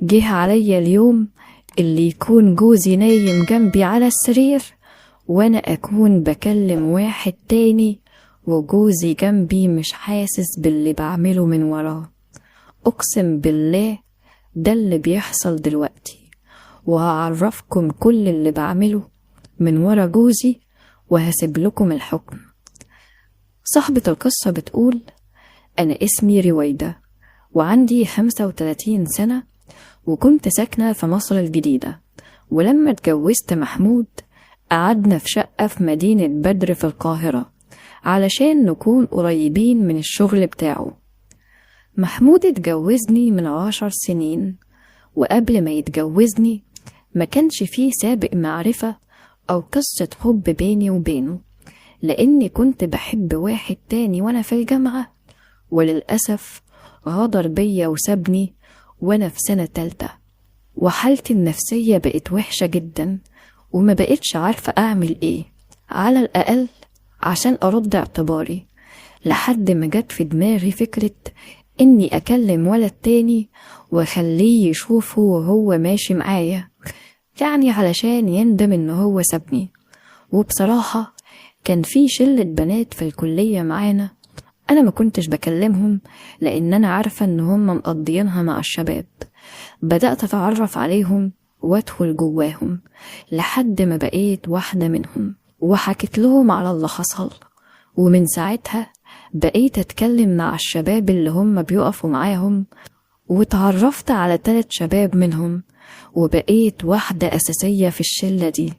جه عليا اليوم اللي يكون جوزي نايم جنبي على السرير وانا اكون بكلم واحد تاني وجوزي جنبي مش حاسس باللي بعمله من وراه. اقسم بالله ده اللي بيحصل دلوقتي، وهعرفكم كل اللي بعمله من ورا جوزي وهسيب لكم الحكم. صاحبة القصة بتقول: أنا اسمي رويدة وعندي 35 سنة وكنت ساكنة في مصر الجديدة، ولما اتجوزت محمود قعدنا في شقة في مدينة بدر في القاهرة علشان نكون قريبين من الشغل بتاعه. محمود اتجوزني من 10 سنين، وقبل ما يتجوزني ما كانش فيه سابق معرفة أو قصة حب بيني وبينه، لأني كنت بحب واحد تاني وأنا في الجامعة، وللأسف غدر بيا وسابني وأنا في سنة تالتة، وحالتي النفسية بقت وحشة جدا وما بقتش عارفة أعمل إيه على الأقل عشان أرد اعتباري، لحد ما جت في دماغي فكرة إني أكلم ولد تاني وأخليه يشوفه وهو ماشي معايا، يعني علشان يندم إنه هو سابني. وبصراحة كان في شلة بنات في الكلية معانا، أنا ما كنتش بكلمهم لأن أنا عارفة إن هم مقضيينها مع الشباب. بدأت أتعرف عليهم وأدخل جواهم لحد ما بقيت واحدة منهم، وحكيت لهم على اللي حصل، ومن ساعتها بقيت أتكلم مع الشباب اللي هم بيقفوا معاهم، وتعرفت على 3 شباب منهم وبقيت واحدة أساسية في الشلة دي.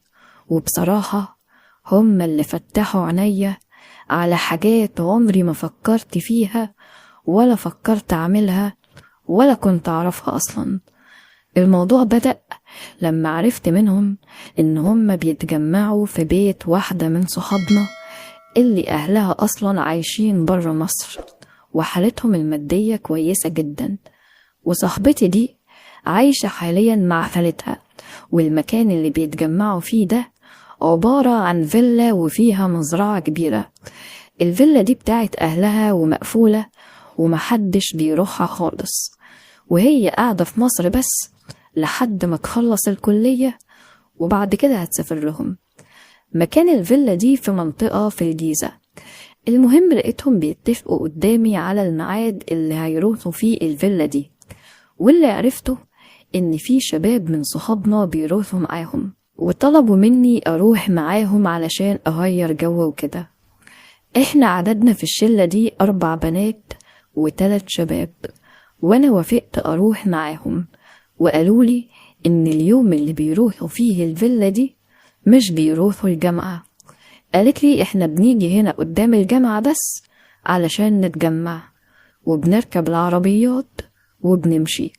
وبصراحة هم اللي فتحوا عينيا على حاجات عمري ما فكرت فيها ولا فكرت أعملها ولا كنت أعرفها أصلا. الموضوع بدأ لما عرفت منهم إن هم بيتجمعوا في بيت واحدة من صحابنا اللي أهلها أصلا عايشين برا مصر وحالتهم المادية كويسة جدا، وصاحبتي دي عايشة حاليا مع خالتها، والمكان اللي بيتجمعوا فيه ده عبارة عن فيلا وفيها مزرعة كبيرة. الفيلا دي بتاعت أهلها ومقفولة ومحدش بيروحها خالص، وهي قاعدة في مصر بس لحد ما تخلص الكلية وبعد كده هتسافر لهم. مكان الفيلا دي في منطقة في الجيزة. المهم لقيتهم بيتفقوا قدامي على الميعاد اللي هيروحوا فيه الفيلا دي، واللي عرفته إن في شباب من صحابنا بيروحوا معاهم، وطلبوا مني أروح معاهم علشان أغير جو وكده. إحنا عددنا في الشلة دي 4 بنات و3 شباب، وأنا وافقت أروح معاهم، وقالولي إن اليوم اللي بيروحوا فيه الفيلا دي مش بيروحوا الجامعة. قالت لي إحنا بنيجي هنا قدام الجامعة بس علشان نتجمع، وبنركب العربيات وبنمشي.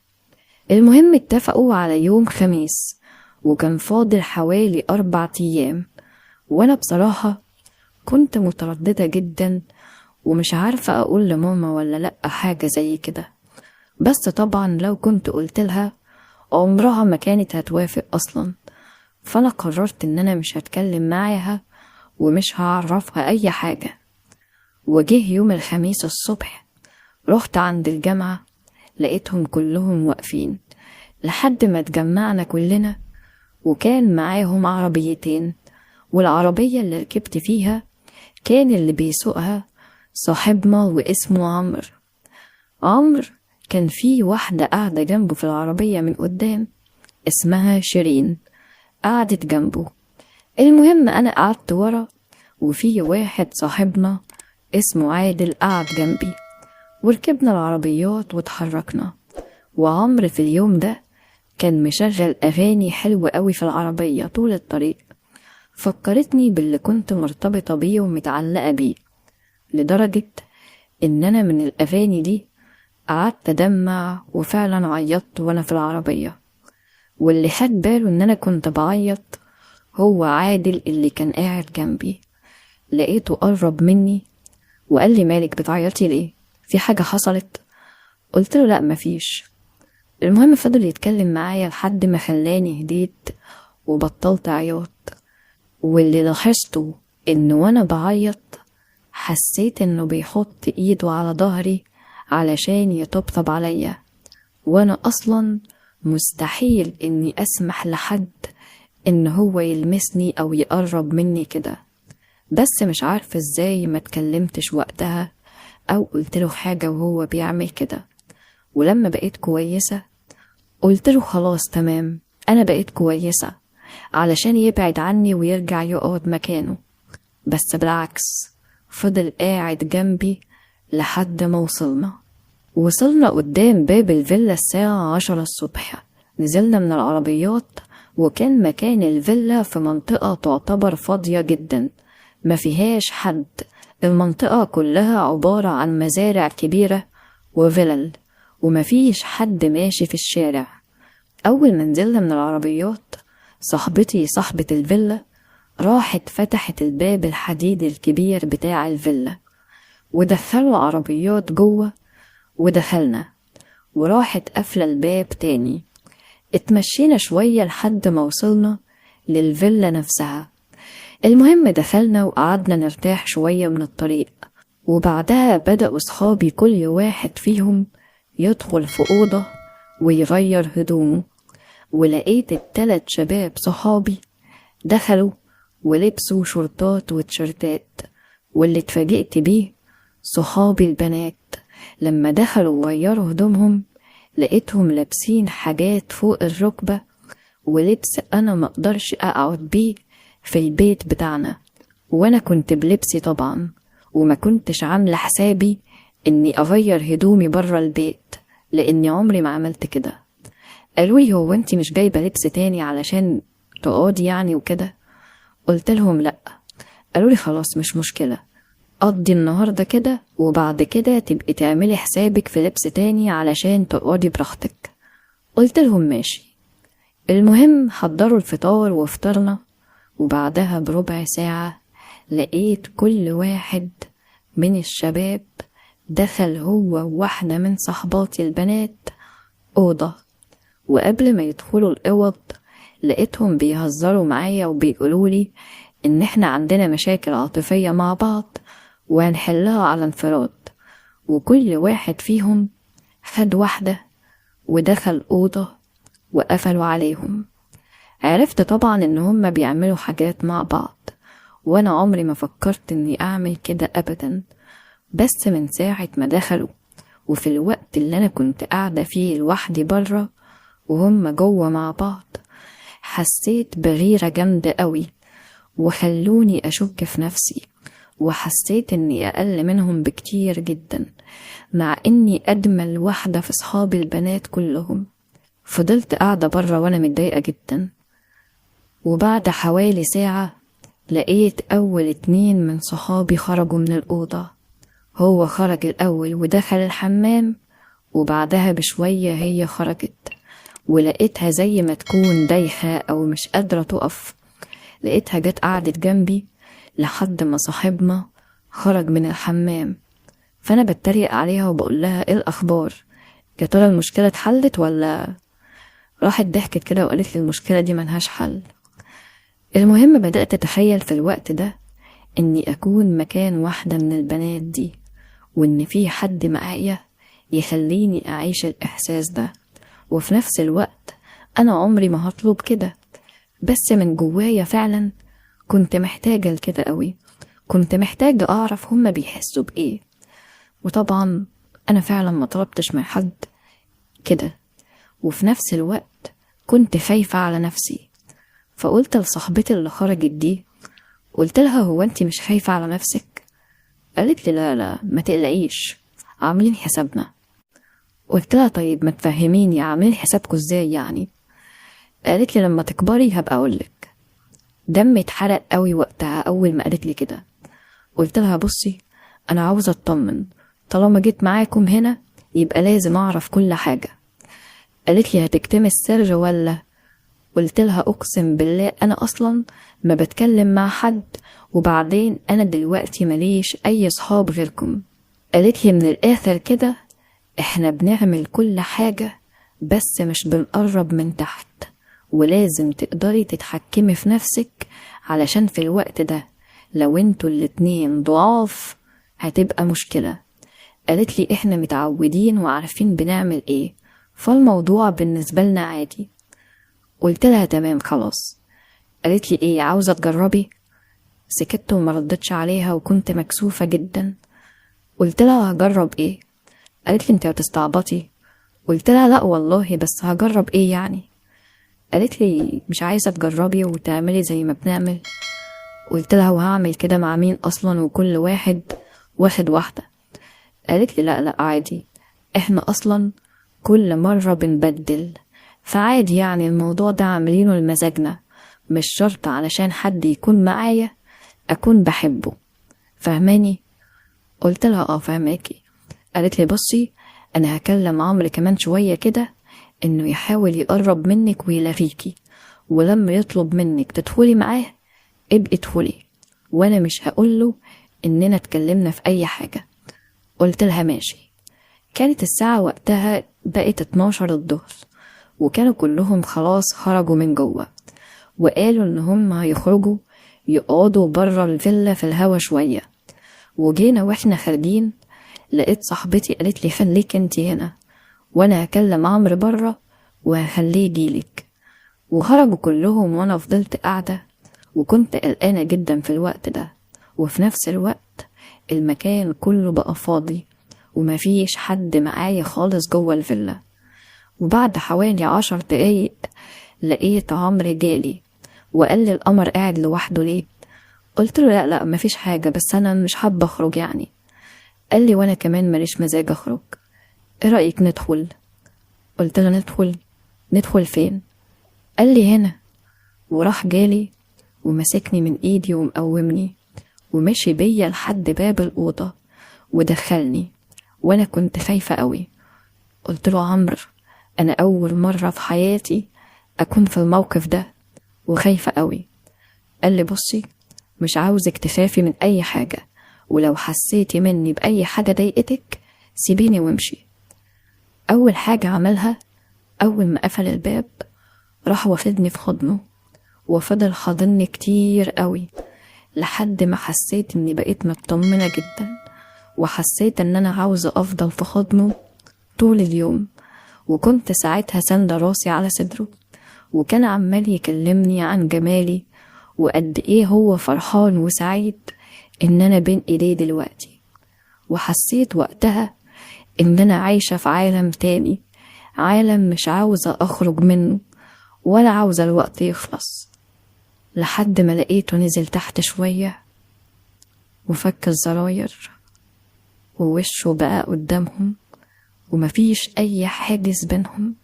المهم اتفقوا على يوم خميس، وكان فاضل حوالي 4 أيام، وأنا بصراحة كنت مترددة جدا ومش عارفة أقول لماما ولا لأ حاجة زي كده، بس طبعا لو كنت قلت لها عمرها ما كانت هتوافق أصلا، فأنا قررت إن أنا مش هتكلم معاها ومش هعرفها أي حاجة. وجه يوم الخميس الصبح رحت عند الجامعة، لقيتهم كلهم واقفين لحد ما اتجمعنا كلنا، وكان معاهم عربيتين، والعربية اللي ركبت فيها كان اللي بيسوقها صاحبنا واسمه عمرو. كان في واحدة قاعدة جنبه في العربية من قدام اسمها شيرين قعدت جنبه. المهم أنا قعدت ورا، وفي واحد صاحبنا اسمه عادل قعد جنبي، وركبنا العربيات وتحركنا. وعمرو في اليوم ده كان مشغل أغاني حلوة قوي في العربية طول الطريق، فكرتني باللي كنت مرتبطة بيه ومتعلقة بيه، لدرجة إن أنا من الأغاني دي قعدت أدمع وفعلا عيطت وأنا في العربية. واللي خد باله إن أنا كنت بعيط هو عادل اللي كان قاعد جنبي. لقيته قرب مني وقال لي: مالك بتعيطي ليه؟ في حاجة حصلت؟ قلت له: لا مفيش. المهم فضل يتكلم معايا لحد ما خلاني هديت وبطلت عياط. واللي لاحظته إنه وأنا بعيط حسيت إنه بيحط إيده على ظهري علشان يطبطب عليا، وأنا أصلا مستحيل اني اسمح لحد ان هو يلمسني او يقرب مني كده. بس مش عارفة ازاي ما اتكلمتش وقتها او قلتله حاجة وهو بيعمل كده. ولما بقيت كويسة قلتله خلاص تمام انا بقيت كويسة، علشان يبعد عني ويرجع يقعد مكانه. بس بالعكس، فضل قاعد جنبي لحد ما وصلنا قدام باب الفيلا الساعة 10 الصبح. نزلنا من العربيات، وكان مكان الفيلا في منطقة تعتبر فاضية جدا ما فيهاش حد. المنطقة كلها عبارة عن مزارع كبيرة وفلل، وما فيش حد ماشي في الشارع. أول ما نزلنا من العربيات، صاحبتي صاحبة الفيلا راحت فتحت الباب الحديد الكبير بتاع الفيلا، ودخلوا عربيات جوه، ودخلنا، وراحت قافلة الباب تاني. اتمشينا شوية لحد ما وصلنا للفيلا نفسها. المهم دخلنا وقعدنا نرتاح شوية من الطريق، وبعدها بدأوا صحابي كل واحد فيهم يدخل في أوضة ويغير هدومه. ولقيت ال3 شباب صحابي دخلوا ولبسوا شورتات وتيشيرتات. واللي اتفاجئت بيه صحابي البنات لما دخلوا وغيروا هدومهم لقيتهم لابسين حاجات فوق الركبة، ولبس انا مقدرش اقعد بيه في البيت بتاعنا. وانا كنت بلبسي طبعا، وما كنتش عاملة حسابي اني اغير هدومي برا البيت، لاني عمري ما عملت كده. قالولي هو انتي مش جايبة لبس تاني علشان تقعدي يعني وكده؟ قلت لهم لأ. قالولي خلاص مش مشكلة، قضي النهاردة كده وبعد كده تبقي تعملي حسابك في لبس تاني علشان تقعدي براحتك. قلت لهم ماشي. المهم حضروا الفطار وفطرنا، وبعدها بربع ساعة لقيت كل واحد من الشباب دخل هو وواحدة من صحباتي البنات أوضة. وقبل ما يدخلوا الأوض لقيتهم بيهزروا معايا وبيقولولي إن إحنا عندنا مشاكل عاطفية مع بعض وهنحلها على انفراد. وكل واحد فيهم خد واحدة ودخل أوضة وقفلوا عليهم. عرفت طبعا إن هما بيعملوا حاجات مع بعض، وأنا عمري ما فكرت إني أعمل كده أبدا. بس من ساعة ما دخلوا وفي الوقت اللي أنا كنت قاعدة فيه لوحدي برا وهم جوه مع بعض، حسيت بغيرة جامدة قوي وخلوني أشك في نفسي، وحسيت إني أقل منهم بكتير جدا مع إني أجمل واحدة في صحابي البنات كلهم. فضلت قاعدة برا وأنا متضايقة جدا. وبعد حوالي ساعة لقيت أول 2 من صحابي خرجوا من الأوضة. هو خرج الأول ودخل الحمام، وبعدها بشوية هي خرجت، ولقيتها زي ما تكون دايخة أو مش قادرة تقف. لقيتها جت قعدت جنبي لحد ما صاحبنا خرج من الحمام. فأنا بتريق عليها وبقول لها إيه الأخبار، يا ترى المشكلة اتحلت ولا؟ راحت ضحكت كده وقالت لي المشكلة دي ملهاش حل. المهم بدأت أتخيل في الوقت ده إني أكون مكان واحدة من البنات دي، وإن في حد معايا يخليني أعيش الإحساس ده. وفي نفس الوقت أنا عمري ما هطلب كده، بس من جوايا فعلا كنت محتاجة لكده قوي. كنت محتاجة أعرف هما بيحسوا بإيه. وطبعا أنا فعلا ما طلبتش من حد كده، وفي نفس الوقت كنت خايفة على نفسي. فقلت لصاحبتي اللي خرجت دي، قلت لها هو انتي مش خايفة على نفسك؟ قالت لي لا لا ما تقلقيش، عاملين حسابنا. قلت لها طيب ما تفهميني عاملين حسابكوا ازاي يعني؟ قالت لي لما تكبري هبقى اقولك. دمي اتحرق قوي وقتها اول ما قالت لي كده. قلت لها بصي انا عاوزة اطمن، طالما جيت معاكم هنا يبقى لازم اعرف كل حاجة. قالت لي هتكتمي السر ولا؟ قلت لها اقسم بالله انا اصلا ما بتكلم مع حد، وبعدين انا دلوقتي مليش اي صحاب غيركم. قالت لي من الاخر كده احنا بنعمل كل حاجة بس مش بنقرب من تحت، ولازم تقدري تتحكمي في نفسك علشان في الوقت ده لو انتوا الاتنين ضعاف هتبقى مشكلة. قالت لي احنا متعودين وعارفين بنعمل ايه، فالموضوع بالنسبة لنا عادي. قلت لها تمام خلاص. قالت لي ايه، عاوزة تجربي؟ سكت وما ردتش عليها وكنت مكسوفة جدا. قلت لها هجرب ايه؟ قالت لي انت هتستعبطي. قلت لها لا والله، بس هجرب ايه يعني؟ قالت لي مش عايزة تجربي وتعملي زي ما بنعمل؟ قلت لها وهعمل كده مع مين اصلا، وكل واحد واخد واحدة. قالت لي لا عادي، احنا اصلا كل مرة بنبدل، فعادي يعني الموضوع ده عاملينه لمزاجنا، مش شرط علشان حد يكون معايا اكون بحبه، فهماني؟ قلت لها فهماكي. قالت لي بصي، انا هكلم عمرو كمان شوية كده انه يحاول يقرب منك ويلغيكي، ولما يطلب منك تدخلي معاه ابقي ادخلي، وانا مش هقوله اننا اتكلمنا في اي حاجة. قلت لها ماشي. كانت الساعة وقتها بقت 12 الظهر، وكانوا كلهم خلاص خرجوا من جوه، وقالوا ان هم هيخرجوا يقعدوا برا الفيلا في الهوا شوية. وجينا واحنا خارجين لقيت صاحبتي قالت لي خليك انتي هنا وانا هكلم عمرو برا وهخليه يجيلك. وخرجوا كلهم وانا فضلت قاعدة، وكنت قلقانة جدا في الوقت ده، وفي نفس الوقت المكان كله بقى فاضي ومفيش حد معايا خالص جوه الفيلا. وبعد حوالي 10 دقايق لقيت عمرو جالي وقال لي القمر قاعد لوحده ليه؟ قلت له لا مفيش حاجة، بس انا مش حابة اخرج يعني. قال لي وانا كمان ماليش مزاج اخرج، ايه رأيك ندخل؟ قلت له ندخل فين؟ قال لي هنا. وراح جالي ومسكني من ايدي ومقومني ومشي بيا لحد باب الأوضة ودخلني، وانا كنت خايفة قوي. قلت له عمرو، انا اول مرة في حياتي اكون في الموقف ده وخايفة قوي. قال لي بصي، مش عاوزك تخافي من اي حاجة، ولو حسيتي مني باي حاجة ضايقتك سيبيني وامشي. اول حاجة عملها اول ما قفل الباب راح واخدني في حضنه وفضل حاضني كتير قوي لحد ما حسيت اني بقيت مطمنة جدا، وحسيت ان انا عاوزة افضل في حضنه طول اليوم. وكنت ساعتها ساندة راسي على صدره، وكان عمال يكلمني عن جمالي وقد ايه هو فرحان وسعيد ان انا بين ايديه دلوقتي. وحسيت وقتها ان انا عايشة في عالم تاني، عالم مش عاوزة اخرج منه ولا عاوزة الوقت يخلص. لحد ما لقيته نزل تحت شوية وفك الزراير ووشه بقى قدامهم ومفيش اي حاجز بينهم،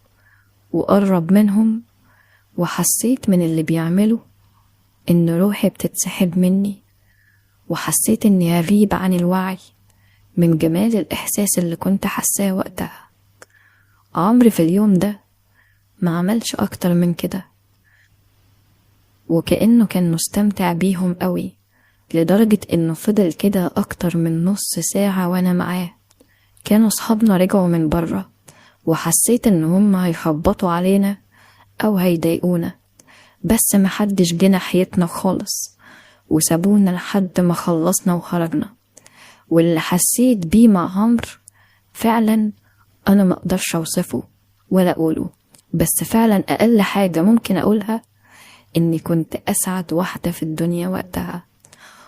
وقرب منهم وحسيت من اللي بيعمله ان روحي بتتسحب مني، وحسيت اني غريب عن الوعي من جمال الاحساس اللي كنت حاساه وقتها. عمرو في اليوم ده ما عملش اكتر من كده، وكأنه كان مستمتع بيهم قوي، لدرجة انه فضل كده اكتر من نص ساعة وانا معاه. كانوا صحابنا رجعوا من برا، وحسيت ان هم هيخبطوا علينا او هيضايقونا، بس محدش جه ناحيتنا خالص وسابونا لحد ما خلصنا وخرجنا. واللي حسيت بيه مع عمرو فعلا انا مقدرش اوصفه ولا اقوله، بس فعلا اقل حاجة ممكن اقولها اني كنت اسعد واحدة في الدنيا وقتها.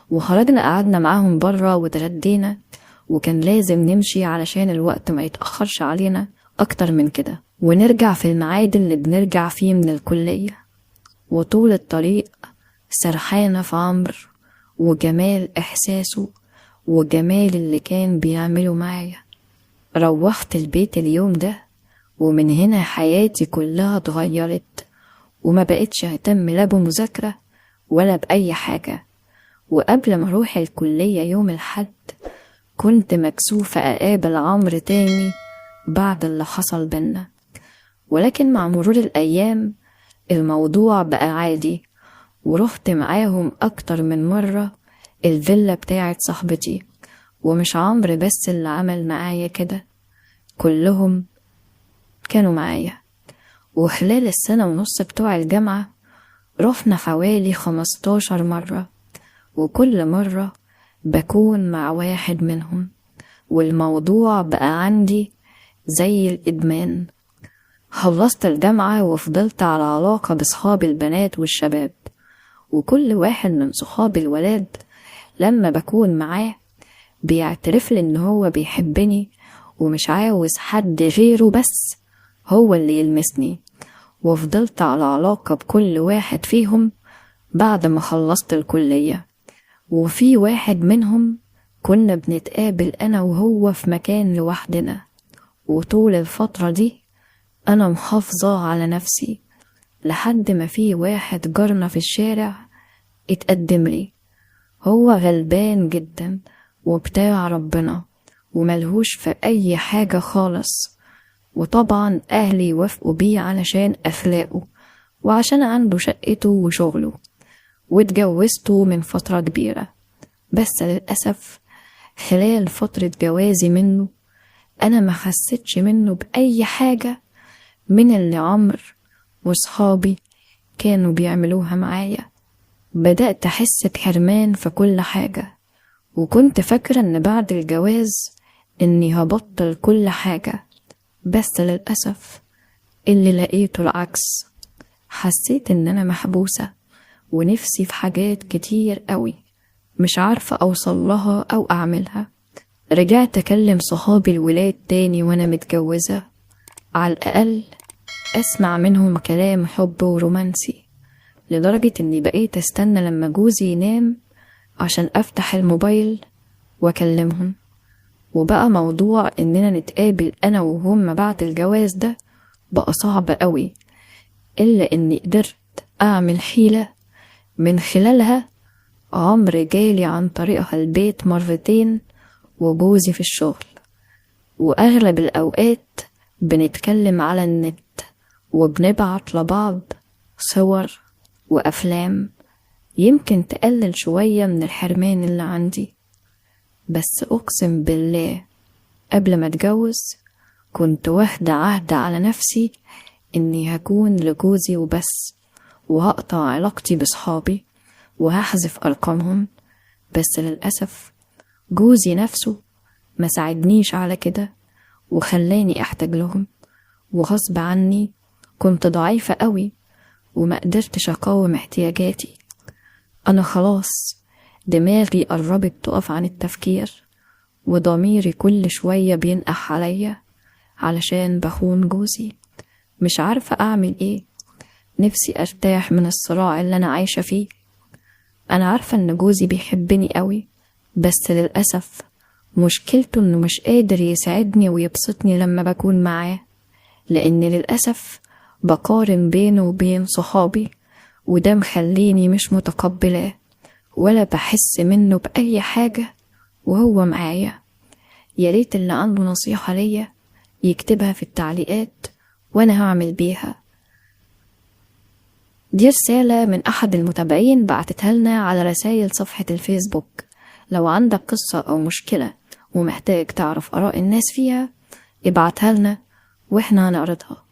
وخرجنا قعدنا معاهم برا وتغدينا، وكان لازم نمشي علشان الوقت ما يتأخرش علينا اكتر من كده، ونرجع في الميعاد اللي بنرجع فيه من الكلية. وطول الطريق سرحانة في عمرو وجمال احساسه وجمال اللي كان بيعمله معايا. روحت البيت اليوم ده ومن هنا حياتي كلها اتغيرت، وما بقتش اهتم لا بمذاكرة ولا بأي حاجة. وقبل ما اروح الكلية يوم الحد كنت مكسوفة اقابل عمرو تاني بعد اللي حصل بينا، ولكن مع مرور الايام الموضوع بقى عادي، ورحت معاهم اكتر من مرة الفيلا بتاعت صاحبتي. ومش عمرو بس اللي عمل معايا كده، كلهم كانوا معايا. وخلال السنة ونص بتوع الجامعة رحنا حوالي 15 مرة، وكل مرة بكون مع واحد منهم، والموضوع بقى عندي زي الإدمان. خلصت الجامعة وفضلت على علاقة بصحابي البنات والشباب، وكل واحد من صحابي الولاد لما بكون معاه بيعترفلي ان هو بيحبني ومش عاوز حد غيره بس هو اللي يلمسني. وفضلت على علاقة بكل واحد فيهم بعد ما خلصت الكلية، وفي واحد منهم كنا بنتقابل أنا وهو في مكان لوحدنا، وطول الفترة دي أنا محافظة على نفسي لحد ما في واحد جارنا في الشارع اتقدم لي. هو غلبان جدا وبتاع ربنا وملهوش في أي حاجة خالص، وطبعا أهلي وافقوا بيه علشان أخلاقه وعشان عنده شقته وشغله، واتجوزته من فترة كبيرة. بس للأسف خلال فترة جوازي منه أنا ما حسيتش منه بأي حاجة من اللي عمر وصحابي كانوا بيعملوها معايا. بدأت أحس بحرمان في كل حاجة، وكنت فاكرة إن بعد الجواز إني هبطل كل حاجة، بس للأسف اللي لقيته العكس. حسيت إن أنا محبوسة ونفسي في حاجات كتير قوي مش عارفة أوصل لها أو أعملها. رجعت أكلم صحابي الولاد تاني وأنا متجوزة، على الأقل أسمع منهم كلام حب ورومانسي، لدرجة إني بقيت أستنى لما جوزي ينام عشان أفتح الموبايل وأكلمهم. وبقى موضوع إننا نتقابل أنا وهم بعد الجواز ده بقى صعب قوي، إلا إني قدرت أعمل حيلة من خلالها عمر جالي عن طريقها البيت مرتين وجوزي في الشغل، وأغلب الأوقات بنتكلم على النت وبنبعت لبعض صور وأفلام يمكن تقلل شوية من الحرمان اللي عندي. بس أقسم بالله قبل ما أتجوز كنت واخدة عهد على نفسي إني هكون لجوزي وبس، وهقطع علاقتي بصحابي وهحذف أرقامهم. بس للأسف جوزي نفسه ما ساعدنيش على كده وخلاني أحتاج لهم، وغصب عني كنت ضعيفة قوي وما قدرتش أقاوم احتياجاتي. أنا خلاص دماغي قربت تقف عن التفكير، وضميري كل شوية بينقح عليا علشان بخون جوزي. مش عارفة أعمل إيه، نفسي أرتاح من الصراع اللي أنا عايشة فيه. أنا عارفة إن جوزي بيحبني قوي، بس للأسف مشكلته إنه مش قادر يساعدني ويبسطني لما بكون معاه، لأن للأسف بقارن بينه وبين صحابي، وده مخليني مش متقبلاه ولا بحس منه بأي حاجة وهو معايا. ياريت اللي عنده نصيحة ليا يكتبها في التعليقات وأنا هعمل بيها. دي رسالة من أحد المتابعين بعتتها لنا على رسائل صفحة الفيسبوك. لو عندك قصة أو مشكلة ومحتاج تعرف آراء الناس فيها ابعتها لنا وإحنا هنعرضها.